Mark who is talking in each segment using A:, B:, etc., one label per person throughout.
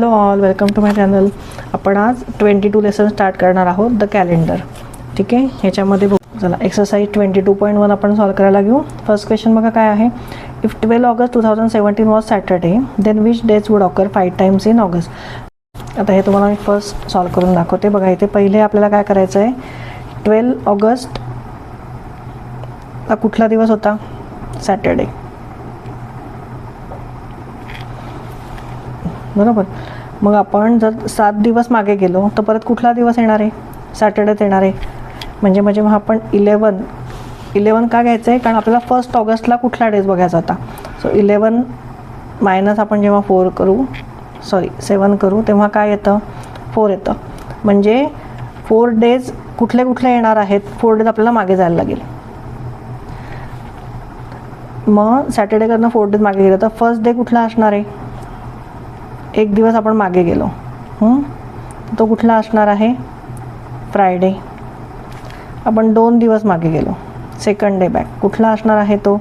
A: Hello all, welcome to my channel. आपण आज 22 lesson start करणार आहोत, द कॅलेंडर. ठीक आहे, ह्याच्यामध्ये चला एक्सरसाइज 22.1 आपण सॉल्व करायला घेऊ. फर्स्ट क्वेश्चन बघा काय आहे. If 12 August 2017 was Saturday, then which days would occur 5 times in August. आता हे तुम्हाला मी फर्स्ट सॉल्व करून दाखवते. बघा इथे पहिले आपल्याला काय करायचं आहे. 12 ऑगस्ट हा कुठला दिवस होता? सॅटर्डे, बरोबर. मग आपण जर 7 दिवस मागे गेलो तर परत कुठला दिवस येणार आहे? सॅटर्डेच येणार आहे. म्हणजे मग आपण 11 का घ्यायचं आहे? कारण आपल्याला 1 ऑगस्टला कुठला डेज बघायचा होता. सो 11 मायनस आपण जेव्हा 7 करू तेव्हा काय येतं? 4 येतं. म्हणजे 4 डेज कुठले येणार आहेत? 4 डेज आपल्याला मागे जायला लागेल. मग सॅटर्डेकडनं 4 डेज मागे गेलं तर फर्स्ट डे कुठला असणार आहे? एक दिवस आपण मागे गेलो, तो कुठला असणार आहे? फ्रायडे. आपण 2 दिवस मागे गेलो, सेकंड डे बॅक, कुठला असणार आहे तो?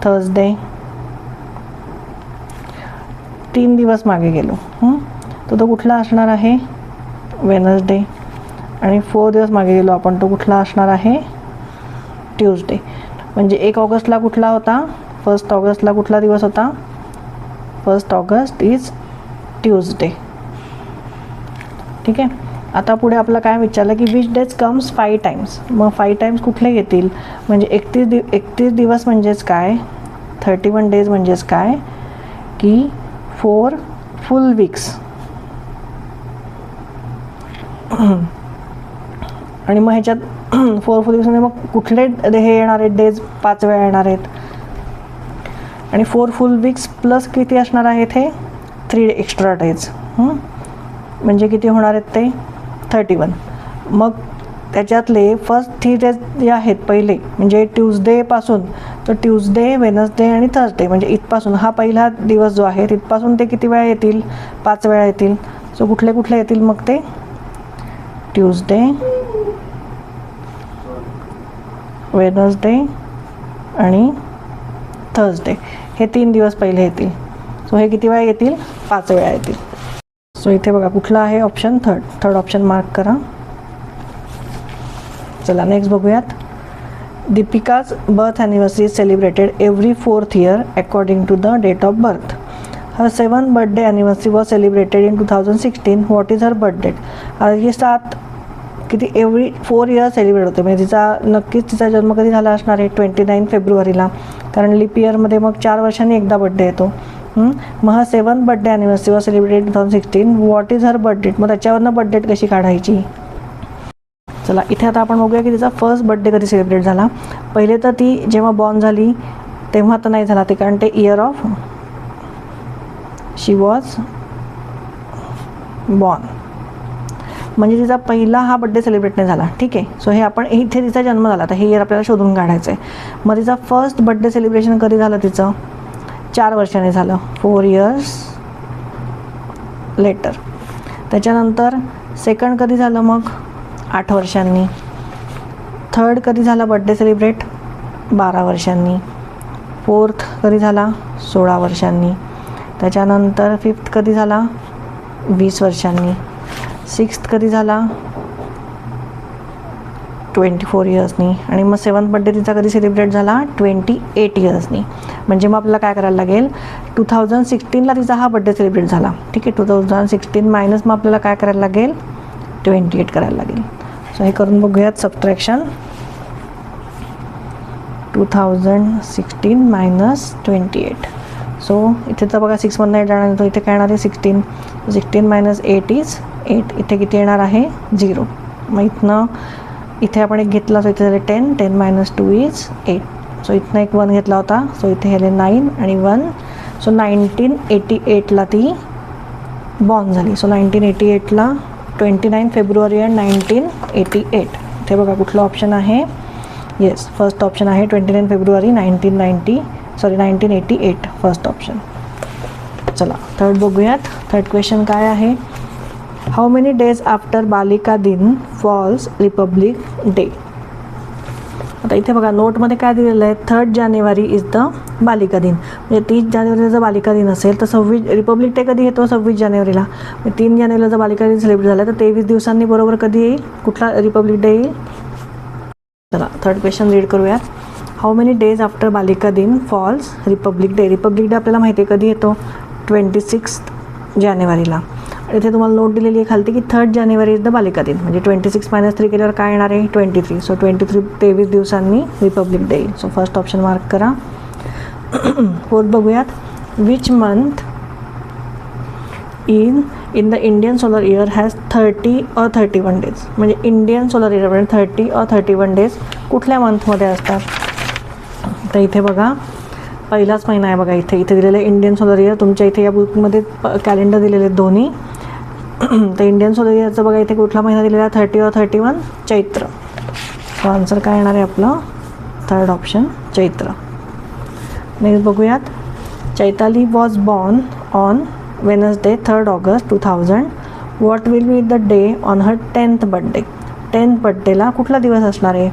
A: थर्सडे. 3 दिवस मागे गेलो, तो कुठला असणार आहे? वेनसडे. आणि 4 दिवस मागे गेलो आपण, तो कुठला असणार आहे? ट्यूजडे. म्हणजे 1 ऑगस्टला कुठला होता? 1 ऑगस्टला कुठला दिवस होता? 1 ऑगस्ट इज ट्यूजडे. ठीक आहे. आता पुढे आपलं काय विचारलं की विच डेज कम्स 5 टाइम्स. मग 5 टाइम्स कुठले येतील? म्हणजे 31 दिवस म्हणजेच काय? 31 डेज म्हणजेच काय की 4 फुल वीक्स. आणि मग ह्याच्यात 4 फुल वीक्स म्हणजे मग कुठले हे येणार आहेत? डेज 5 वेळा येणार आहेत. आणि 4 फुल वीक्स प्लस किती असणार आहेत? हे 3 एक्स्ट्रा डेज. म्हणजे किती होणार आहेत ते? 31. मग त्याच्यातले फर्स्ट 3 डेज जे आहेत पहिले, म्हणजे ट्यूजडेपासून, तर ट्यूजडे, वेनसडे आणि थर्सडे, म्हणजे इथपासून हा पहिला दिवस जो आहे तिथपासून ते किती वेळा येतील? 5 वेळा येतील. सो कुठले येतील मग ते? ट्यूजडे, वेनसडे आणि थर्सडे, हे 3 दिवस पहिले येतील. सो हे किती वेळा येतील? 5 वेळा येतील. सो इथे बघा कुठला आहे ऑप्शन? थर्ड ऑप्शन मार्क करा. चला नेक्स्ट बघूयात. Deepika's birth anniversary is celebrated every 4th year according to the date of birth. Her 7th birthday anniversary was celebrated in 2016. What is her birth date? ही 7 किती every 4 years celebrate होते. म्हणजे तिचा जन्म कधी झाला असणार आहे? 29 फेब्रुवारीला. कारण लीप इयरमध्ये मग 4 वर्षांनी एकदा बड्डे येतो. मग हा 7th birthday anniversary was celebrated 2016. What is her birth date? मग त्याच्यावरनं बर्थ डेट कशी काढायची? चला इथे आता आपण बघूया की तिचा फर्स्ट बर्थडे कधी सेलिब्रेट झाला. पहिले तर ती जेव्हा बॉर्न झाली तेव्हा तर नाही झाला ते, कारण ते year of she was born. म्हणजे तिचा पहिला हा बड्डे सेलिब्रेट नाही झाला. ठीक आहे. सो हे आपण इथे तिचा जन्म झाला, तर हे इयर आपल्याला शोधून काढायचं आहे. मग तिचा फर्स्ट बड्डे सेलिब्रेशन कधी झालं तिचं? 4 वर्षांनी झालं, 4 years लेटर. त्याच्यानंतर सेकंड कधी झालं? मग 8 वर्षांनी. थर्ड कधी झाला बड्डे सेलिब्रेट? 12 वर्षांनी. 4th कधी झाला? 16 वर्षांनी. त्याच्यानंतर 5th कधी झाला? 20 वर्षांनी. 6th कधी झाला? 24 yearsनी. आणि मग 7th बड्डे तिचा कधी सेलिब्रेट झाला? 28 yearsनी. म्हणजे मग आपल्याला काय करायला लागेल? 2016ला तिचा हा बड्डे सेलिब्रेट झाला. ठीक आहे. 2016 मायनस मग आपल्याला काय करायला लागेल? 28 करायला लागेल. सो हे करून बघूयात सबट्रॅक्शन. 2016 मायनस 28. सो इथे तर बघा 6 मधनं 8 जाणार, तो इथे काय येणार आहे? 16. 16 मायनस 8 इज 8. इथे किती येणार आहे? 0. मग इथनं इथे आपण एक घेतला, सो इथे झाले 10. 10 मायनस 2 इज 8. सो इथनं एक 1 घेतला होता, सो इथे गेले 9 आणि 1. सो 1988ला ती बॉर्न झाली. सो 1988ला 29 फेब्रुवारी आणि 1988. इथे बघा कुठला ऑप्शन आहे? येस, फर्स्ट ऑप्शन आहे 29 फेब्रुवारी 1988, फर्स्ट ऑप्शन. चला थर्ड बघूयात. थर्ड क्वेश्चन काय आहे? How many days after Balika Din falls republic day. आता इथे बघा नोटमध्ये काय दिलेलं आहे? 3rd जानेवारी इज द बालिका दिन, म्हणजे 30 जानेवारीला जर बालिका दिन असेल तर 26 रिपब्लिक डे कधी येतो 26 जानेवारीला, 3 जानेवारीला जर बालिका दिन सेलिब्रेट झाला तर 23 दिवसांनी बरोबर कधी येईल, कुठला रिपब्लिक डे येईल. चला थर्ड क्वेश्चन रीड करूयात. How many days after Balika Din falls republic day. Republic day आपल्याला माहिती आहे कधी येतो 26 जानेवारीला. इथे तुम्हाला नोट दिलेली आहे खालती की 3 जानेवारी इज द बालिका दिन, म्हणजे 26 - 3 केल्यावर काय येणार आहे 23. सो 23 दिवसांनी रिपब्लिक डे येईल. सो फर्स्ट ऑप्शन मार्क करा. फोर्थ बघूयात. Which month in the Indian solar year has 30 or 31 days. म्हणजे इंडियन सोलर इयरमध्ये 30 or 31 डेज कुठल्या मंथमध्ये असतात. तर इथे बघा पहिलाच महिना आहे बघा, इथे दिलेलं आहे इंडियन सोलर इयर. तुमच्या इथे या बुकमध्ये कॅलेंडर दिलेले आहेत दोन्ही. तर इंडियन सोलर इयरचं बघा इथे कुठला महिना दिलेला आहे 30 or 31 चैत्र. सो आन्सर काय येणार आहे आपलं थर्ड ऑप्शन चैत्र. नेक्स्ट बघूयात. Chaitali was born on Wednesday 3rd August 2000. What will be the day on her 10th birthday. 10th बर्थडेला कुठला दिवस असणार आहे.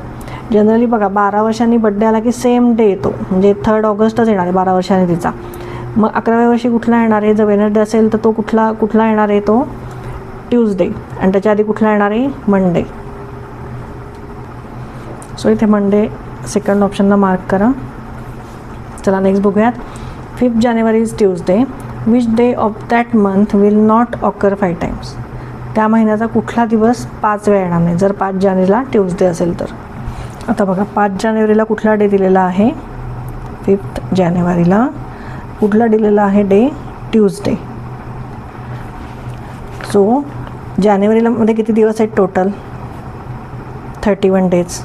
A: जनरली बघा 12 वर्षांनी बड्डे आला की सेम डे येतो, म्हणजे 3rd ऑगस्टच येणार आहे 12 वर्षांनी तिचा. मग 11व्या वर्षी कुठला येणार आहे, जर वेनसडे असेल तर तो कुठला येणार आहे तो ट्यूजडे, आणि त्याच्या आधी कुठला येणार आहे मंडे. सो इथे मंडे सेकंड ऑप्शनला मार्क करा. चला नेक्स्ट बघूयात. 5th January is Tuesday. Which day of that month will not occur 5 times. त्या महिन्याचा कुठला दिवस 5 वेळा येणार नाही जर 5 जानेवारीला ट्यूजडे असेल तर. आता बघा 5 जानेवारीला कुठला डे दिलेला आहे 5th जानेवारीला कुठला दिलेला आहे डे ट्यूजडे. सो जानेवारीला मध्ये किती दिवस आहेत टोटल 31 डेज,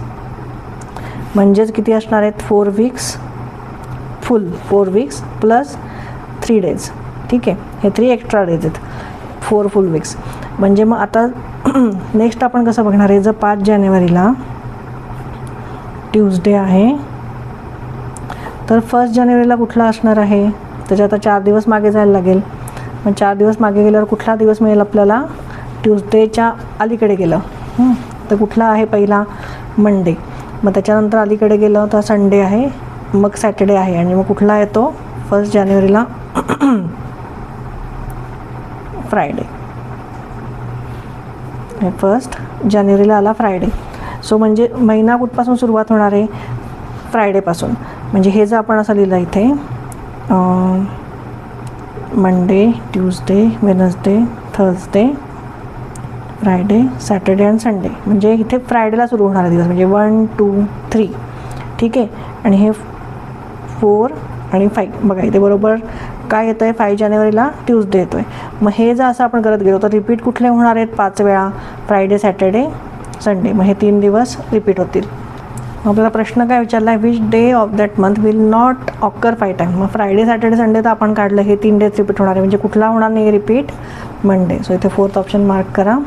A: म्हणजेच किती असणार आहेत 4 वीक्स फुल 4 वीक्स प्लस 3 डेज. ठीक आहे, हे 3 एक्स्ट्रा डेज आहेत 4 फुल वीक्स. म्हणजे मग आता नेक्स्ट आपण कसं बघणार आहे, जर 5 जानेवारीला ट्यूजडे आहे तर 1 जानेवारीला कुठला असणार आहे, त्याच्या आता 4 दिवस मागे जायला लागेल. मग 4 दिवस मागे गेल्यावर कुठला दिवस मिळेल आपल्याला ट्यूजडेच्या अलीकडे गेलं तर कुठला आहे पहिला मंडे. मग त्याच्यानंतर अलीकडे गेलं तर संडे आहे, मग सॅटर्डे आहे, आणि मग कुठला येतो 1 जानेवारीला फ्रायडे. 1 जानेवारीला आला फ्रायडे. सो म्हणजे महिना कुठपासून सुरुवात होणार आहे फ्रायडेपासून. म्हणजे हे जर आपण असं लिहिलं इथे Monday Tuesday Wednesday Thursday Friday Saturday आणि संडे, म्हणजे इथे फ्रायडेला सुरू होणारा दिवस म्हणजे 1 2 3. ठीक आहे, आणि हे 4 आणि 5 बघा इथे बरोबर काय येतं आहे 5 जानेवारीला ट्यूजडे येतो आहे. मग हे जर असं आपण करत गेलो तर रिपीट कुठले होणार आहेत 5 वेळा फ्रायडे सॅटर्डे संडे. मग हे 3 दिवस रिपीट होतील. आपल्याला प्रश्न काय विचारला आहे which day of that month will not occur 5 time. मग फ्रायडे सॅटर्डे संडे तर आपण काढलं, हे 3 डेज रिपीट होणार आहे, म्हणजे कुठला होणार नाही रिपीट मंडे. सो इथे 4th ऑप्शन मार्क करा.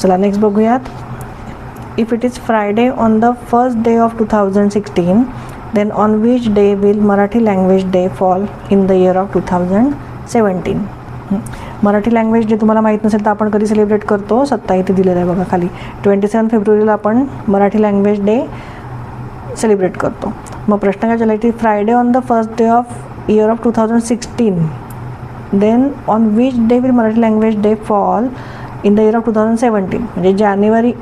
A: चला नेक्स्ट बघूयात. If it is Friday on the first day of 2016 then on which day will Marathi language day fall in the year of 2017. Marathi language day तुम्हाला माहीत नसेल तर आपण कधी सेलिब्रेट करतो, सत्ता इथे दिलेलं आहे बघा खाली 27 फेब्रुवारीला आपण मराठी लँग्वेज डे सेलिब्रेट करतो. मग प्रश्न काय झाला की Friday on the first day of year of 2016 then on which day will Marathi language day fall in the year of 2017. म्हणजे जानेवारी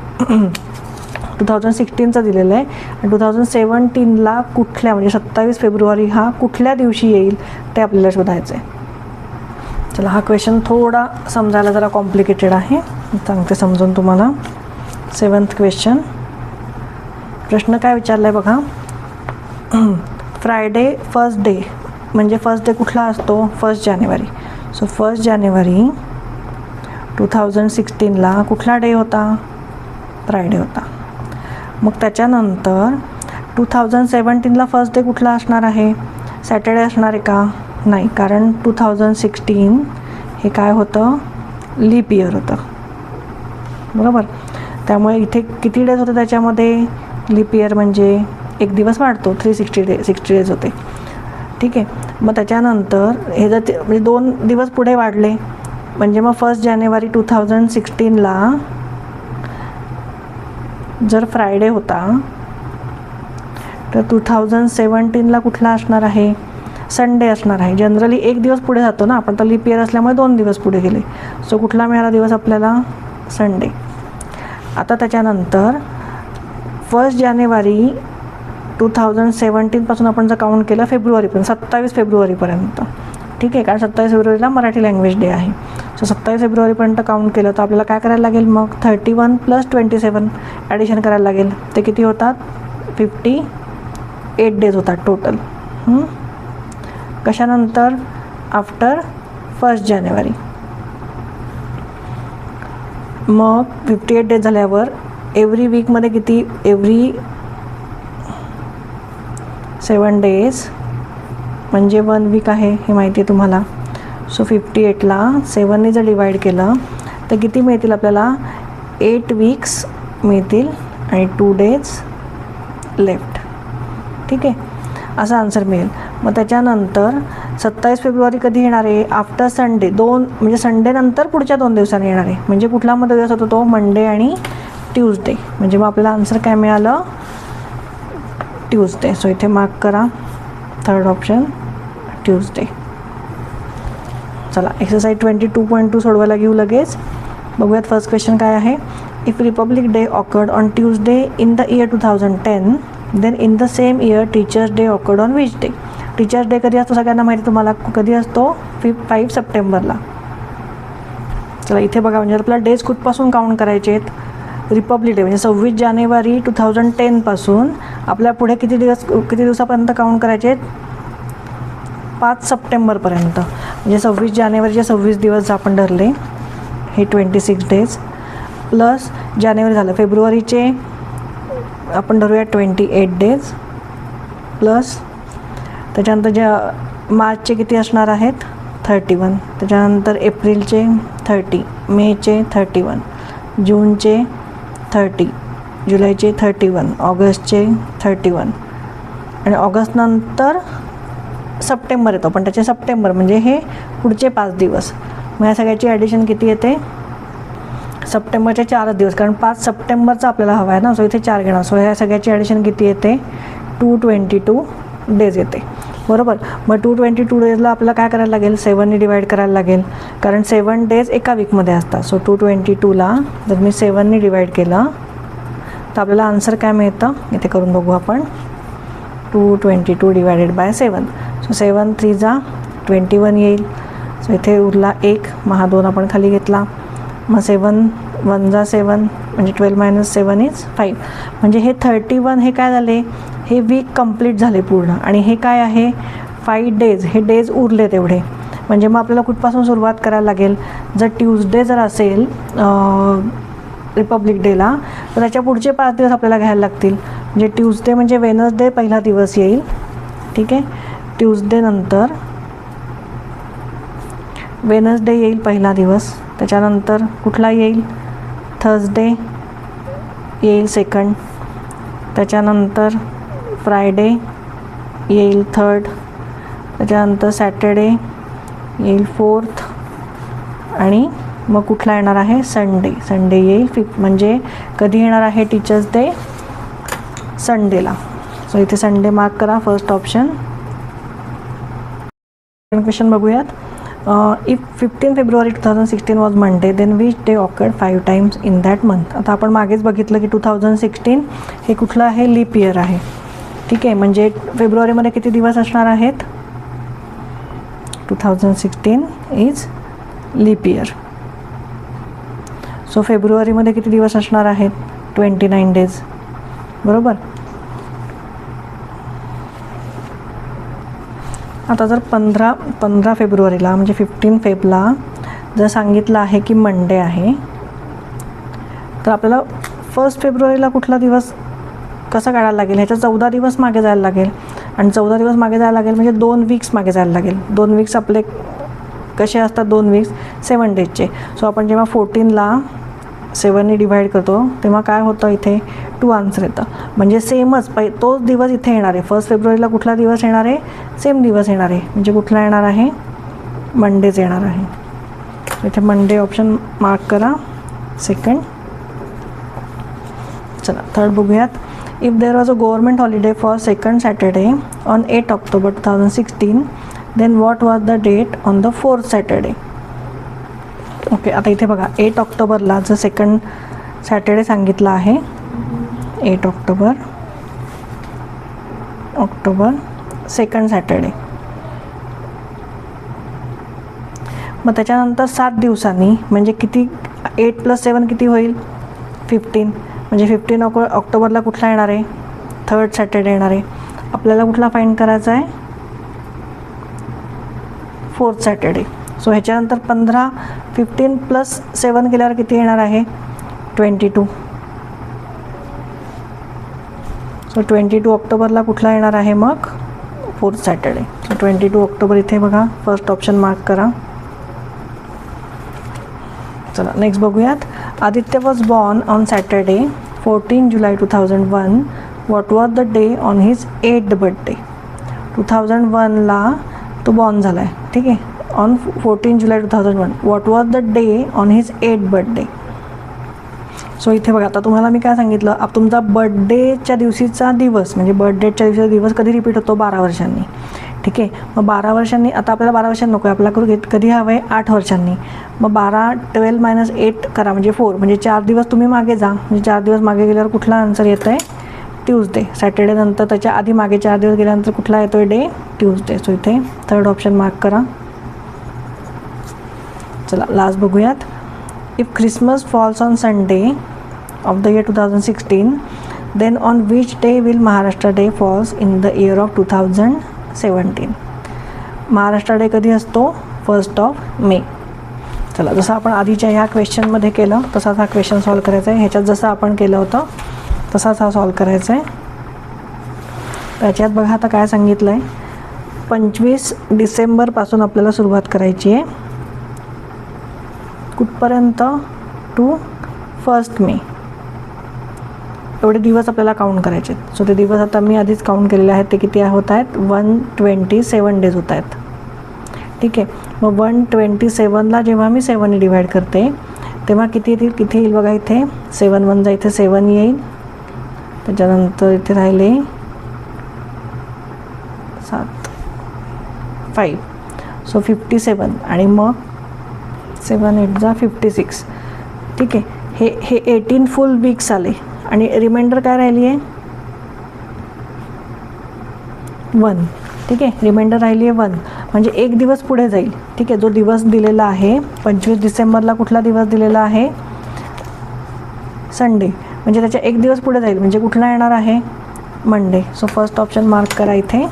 A: 2016चा दिलेलं आहे आणि 2017ला कुठल्या म्हणजे 27 फेब्रुवारी हा कुठल्या दिवशी येईल ते आपल्याला शोधायचं आहे. चला हा क्वेश्चन थोडा समजायला जरा कॉम्प्लिकेटेड आहे, सांगते समजून तुम्हाला. 7th question. प्रश्न काय विचारला आहे बघा. फ्रायडे फर्स्ट डे म्हणजे फर्स्ट डे कुठला असतो 1 जानेवारी. सो 1 जानेवारी 2016ला कुठला डे होता फ्रायडे होता. मग त्याच्यानंतर 2017ला फर्स्ट डे कुठला असणार आहे सॅटर्डे असणार आहे का नाही, कारण 2016 हे काय होतं लीप इयर होतं बरोबर. त्यामुळे इथे किती डेज होते त्याच्यामध्ये लीप इयर म्हणजे एक दिवस वाढतो 360 डेज होते. ठीक आहे, मग त्याच्यानंतर हे जर म्हणजे 2 दिवस पुढे वाढले म्हणजे मग 1 जानेवारी 2016ला जर फ्रायडे होता तर 2017ला कुठला असणार आहे? संडे असणार आहे. जनरली एक दिवस पुढे जातो ना आपण, तर लीप इयर असल्यामुळे 2 दिवस पुढे गेले. सो कुठला मिळाला दिवस आपल्याला? संडे. आता त्याच्यानंतर 1 जानेवारी 2017पासून आपण जर काउंट केलं फेब्रुवारीपर्यंत, 27 फेब्रुवारीपर्यंत, ठीक आहे, कारण 27 फेब्रुवारीला मराठी लँग्वेज डे आहे. सो 27 फेब्रुवारीपर्यंत काउंट केलं तर आपल्याला काय करायला लागेल मग? 31 + 27 ॲडिशन करायला लागेल. ते किती होतात? 58 डेज होतात टोटल. कशानंतर? आफ्टर 1 जानेवारी. मग 58 डेज झाल्यावर एव्हरी वीकमध्ये किती? एव्हरी 7 डेज म्हणजे 1 वीक आहे, हे माहिती आहे तुम्हाला. सो 58ला 7ने जर डिवाईड केलं तर किती मिळतील आपल्याला? 8 वीक्स मिळतील आणि 2 डेज लेफ्ट. ठीक आहे, असा आन्सर मिळेल. मग त्याच्यानंतर 27 फेब्रुवारी कधी येणार आहे? After Sunday. 2 म्हणजे संडे नंतर पुढच्या 2 दिवसांनी येणार आहे. म्हणजे कुठला मध्ये दिवस होतो तो? मंडे आणि ट्यूजडे. म्हणजे मग आपल्याला आन्सर काय मिळालं? ट्यूजडे. सो इथे मार्क करा, 3rd ऑप्शन ट्यूजडे. चला एक्सरसाइज 22.2 सोडवायला घेऊ लगेच. बघूयात फर्स्ट क्वेश्चन काय आहे. If republic day occurred on Tuesday in the year 2010, then in the same year teachers day occurred on which day? Teachers day कधी असतो सगळ्यांना माहिती तुम्हाला, कधी असतो? 5 सप्टेंबरला. चला इथे बघा, म्हणजे आपल्याला डेज कुठपासून काउंट करायचे आहेत? रिपब्लिक डे म्हणजे 26 जानेवारी 2010पासून आपल्या पुढे किती दिवसापर्यंत काउंट करायचे आहेत? 5 सप्टेंबरपर्यंत. म्हणजे 26 जानेवारीचे 26 दिवस आपण धरले, हे 26 डेज, प्लस जानेवारी झालं, फेब्रुवारीचे आपण धरूया 28 डेज, प्लस त्याच्यानंतर ज्या मार्चचे किती असणार आहेत? 31. त्याच्यानंतर एप्रिलचे 30, मेचे 31, जूनचे 30, जुलैचे 31, ऑगस्टचे 31 आणि ऑगस्टनंतर सप्टेंबर येतो, पण त्याचे सप्टेंबर म्हणजे हे पुढचे 5 दिवस. मग या सगळ्याची ॲडिशन किती येते? सप्टेंबरचे 4 दिवस, कारण 5 सप्टेंबरचा आपल्याला हवा आहे ना, सो इथे 4 घेणार. सो ह्या सगळ्याची ॲडिशन किती येते? 222 डेज येते, बरोबर. मग 222 डेजला आपल्याला काय करायला लागेल? 7ने डिवाईड करायला लागेल, कारण 7 डेज एका वीकमध्ये असतात. सो 222ला जर मी 7ने डिवाईड केलं तर आपल्याला आन्सर काय मिळतं? इथे करून बघू आपण. 222 डिवायडेड बाय 7. सो 7 3 जा 21 येईल. सो इथे उरला 1, मग हा 2 आपण खाली घेतला. मग 7 1 जा 7 म्हणजे 12 - 7 इज 5. म्हणजे हे 31 हे काय झाले? हे वीक कंप्लीट झाले पूर्ण. आणि हे काय आहे? 5 डेज. हे डेज उरले तेवढे. म्हणजे मग आपल्याला कुठपासून सुरुवात करायला लागेल? जर ट्यूजडे जर असेल रिपब्लिक डेला, तर त्याच्या पुढचे 5 दिवस आपल्याला घ्यायला लागतील. म्हणजे ट्यूजडे म्हणजे वेनसडे पहिला दिवस येईल, ठीक आहे. ट्यूजडे नंतर वेनसडे येईल पहिला दिवस. त्याच्यानंतर कुठला येईल? थर्सडे येईल 2nd. त्याच्यानंतर फ्रायडे येईल 3rd. त्याच्यानंतर सॅटर्डे येईल 4th. आणि मग कुठला येणार आहे? संडे येईल 5th. म्हणजे कधी येणार आहे टीचर्स डे? संडेला. सो इथे संडे मार्क करा, फर्स्ट ऑप्शन. क्वेश्चन बघूयात. If 15 February 2016 was Monday, then which day occurred 5 times in that month? आता आपण मागेच बघितलं की 2016 हे कुठलं आहे? लीप इयर आहे, ठीक आहे. म्हणजे फेब्रुवारीमध्ये किती दिवस असणार आहेत? 2016 इज लीप इयर. सो फेब्रुवारीमध्ये किती दिवस असणार आहेत? 29 डेज, बरोबर. आता जर 15 फेब्रुवारीला म्हणजे 15 फेबला जर सांगितलं आहे की मंडे आहे, तर आपल्याला 1 फेब्रुवारीला कुठला दिवस कसा काढायला लागेल? ह्याच्या 14 दिवस मागे जायला लागेल. आणि 14 दिवस मागे जायला लागेल म्हणजे 2 वीक्स मागे जायला लागेल. 2 वीक्स आपले कसे असतात? 2 वीक्स 7 डेजचे. सो आपण जेव्हा 14ला 7ने डिवाईड करतो तेव्हा काय होतं? इथे 2 आन्सर येतं. म्हणजे सेमच तोच दिवस इथे येणार आहे. 1 फेब्रुवारीला कुठला दिवस येणार आहे? सेम दिवस येणार आहे. म्हणजे कुठला येणार आहे? मंडेच येणार आहे. इथे मंडे ऑप्शन मार्क करा, 2nd. चला 3rd बघूयात. If there was a government holiday for second Saturday on 8 October 2016, then what was the date on the fourth Saturday? Okay, आता इथे बघा 8 ऑक्टोबरला जर सेकंड सॅटर्डे सांगितलं आहे, 8 ऑक्टोबर सेकंड सॅटर्डे. मग त्याच्यानंतर 7 दिवसांनी म्हणजे किती, 8 + 7 किती होईल, 15. म्हणजे 15 ऑक्टोबरला कुठला येणार आहे, थर्ड सॅटर्डे येणार आहे. आपल्याला कुठला फाईंड करायचा आहे, फोर्थ सॅटर्डे. सो ह्याच्यानंतर 15 + 7 केल्यावर किती येणार आहे, 22. सो 22 ऑक्टोबरला कुठला येणार आहे मग, फोर्थ सॅटर्डे. सो 22 ऑक्टोबर इथे बघा, फर्स्ट ऑप्शन मार्क करा. चला नेक्स्ट बघूयात. Aditya was born on Saturday 14 July 2001. What was the day on his 8th birthday. 2001ला तो बॉर्न झाला आहे, ठीक आहे, on 14 July 2001. What was the day on his 8th birthday. So इथे बघा, आता तुम्हाला मी काय सांगितलं, तुमचा बर्थडेच्या दिवशीचा दिवस म्हणजे बर्थडेच्या दिवशीचा दिवस कधी रिपीट होतो, 12 वर्षांनी, ठीक आहे. मग 12 वर्षांनी, आता आपल्याला 12 वर्षांनी नको आहे, आपल्याला कधी हवं आहे, 8 वर्षांनी. मग 12 12 - 8 करा म्हणजे 4, म्हणजे 4 दिवस तुम्ही मागे जा. म्हणजे 4 दिवस मागे गेल्यावर कुठला आन्सर येत आहे, ट्यूजडे. सॅटर्डे नंतर त्याच्या आधी मागे 4 दिवस गेल्यानंतर कुठला येतो आहे, डे, ट्यूजडे. सो इथे थर्ड ऑप्शन मार्क करा. चला लास्ट बघूयात. If Christmas falls on Sunday of the year 2016, then on which day will Maharashtra day falls in the year of 2017. Maharashtra day कधी असतो, 1 मे. चला, जसं आपण आधीच्या ह्या क्वेश्चनमध्ये केलं तसाच हा क्वेश्चन सॉल्व करायचा आहे. ह्याच्यात जसं आपण केलं होतं तसाच हा सॉल्व करायचा आहे. त्याच्यात बघा आता काय सांगितलं आहे, 25 डिसेंबरपासून आपल्याला सुरुवात करायची आहे, कुठपर्यंत, टू 1 मे. एवढे दिवस आपल्याला काउंट करायचे. सो ते दिवस आता मी आधीच काउंट केलेले आहेत, ते किती होत आहेत, 127 डेज होत आहेत, ठीक आहे. मग 127ला जेव्हा मी 7ने डिवाईड करते तेव्हा किती येतील, किती येईल बघा, इथे 7 1 इथे 7 येईल. त्याच्यानंतर इथे राहिले 7 5, सो 57. आणि मग 7 8 जा 56, ठीक आहे. हे 18 फुल वीक्स आले आणि रिमाइंडर काय राहिली आहे, 1, ठीक आहे. रिमाइंडर राहिली आहे 1, म्हणजे एक दिवस पुढे जाईल, ठीक आहे. जो दिवस दिलेला आहे 25 डिसेंबरला कुठला दिवस दिलेला आहे, संडे, म्हणजे त्याच्या एक दिवस पुढे जाईल, म्हणजे कुठला येणार आहे, Monday. So first option mark करा इथे,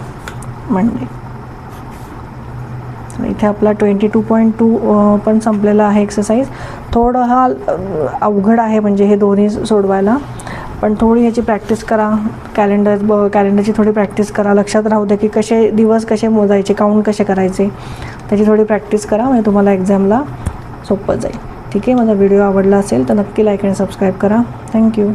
A: मंडे. इथे आपला 22.2 पण संपलेला आहे एक्सरसाइज. थोडं हा अवघड आहे म्हणजे हे दोन्ही सोडवायला, पण थोडी ह्याची प्रॅक्टिस करा. कॅलेंडरची थोडी प्रॅक्टिस करा. लक्षात राहू द्या की दिवस कसे मोजायचे, काउंट कसे करायचे, त्याची थोडी प्रॅक्टिस करा, म्हणजे तुम्हाला एक्झामला सोपं जाईल, ठीक आहे. माझा व्हिडिओ आवडला असेल तर नक्की लाईक आणि सबस्क्राईब करा. थँक्यू.